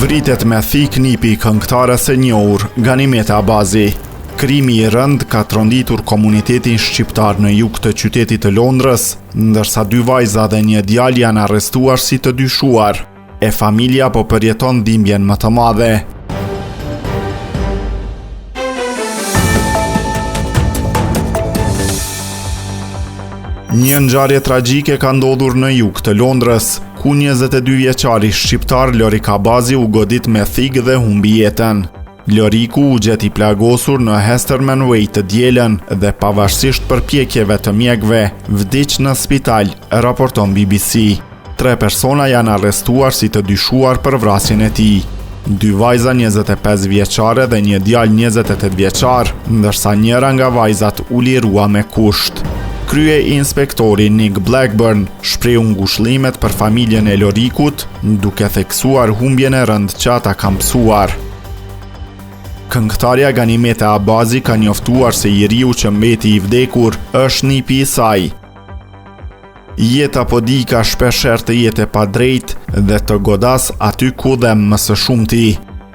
Vritet me thik nipi këngëtares së njohur Ganimeta Abazi. Krimi i rënd ka tronditur komunitetin shqiptar në jug të qytetit të Londrës, ndërsa 2 vajza dhe një djalë janë arrestuar si të dyshuar. E familja po përjeton dhimbjen më të madhe. Një ngjarje tragjike ka ndodhur në jug të Londrës, ku 22 vjeçari shqiptar Lorik Abazi u godit me thik dhe humbi jetën. Loriku u gjeti plagosur në Hesterman Way të dielën dhe pavarësisht përpjekjeve të mjekëve, vdiq në spital, raporton BBC. 3 persona janë arrestuar si të dyshuar për vrasjen e tij. 2 vajza 25 vjeçare dhe një djalë 28 vjeçar, ndërsa njëra nga vajzat u lirua me kusht. Krye inspektori Nick Blackburn shprehu ngushëllimet për familjen e Lorikut, duke theksuar humbjen e rënd që ata kanë mësuar. Këngëtarja Ganimeta Abazi ka njoftuar se njeriu që mbeti i vdekur është nipi i saj. Jeta po di ka shpeshherë të jetë e padrejtë dhe të godas aty ku dhem më së shumti.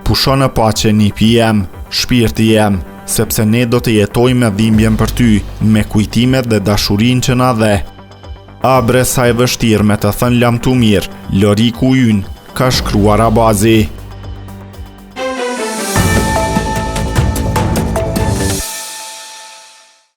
Pusho në paqe nipi jem, shpirti jem, sepse ne do të jetojmë me dhimbjen për ty, me kujtimet dhe dashurinë që na dhe. Abre sa e vështirë me të thënë lam tu mirë, Loriku ynë, ka shkruar Abazi.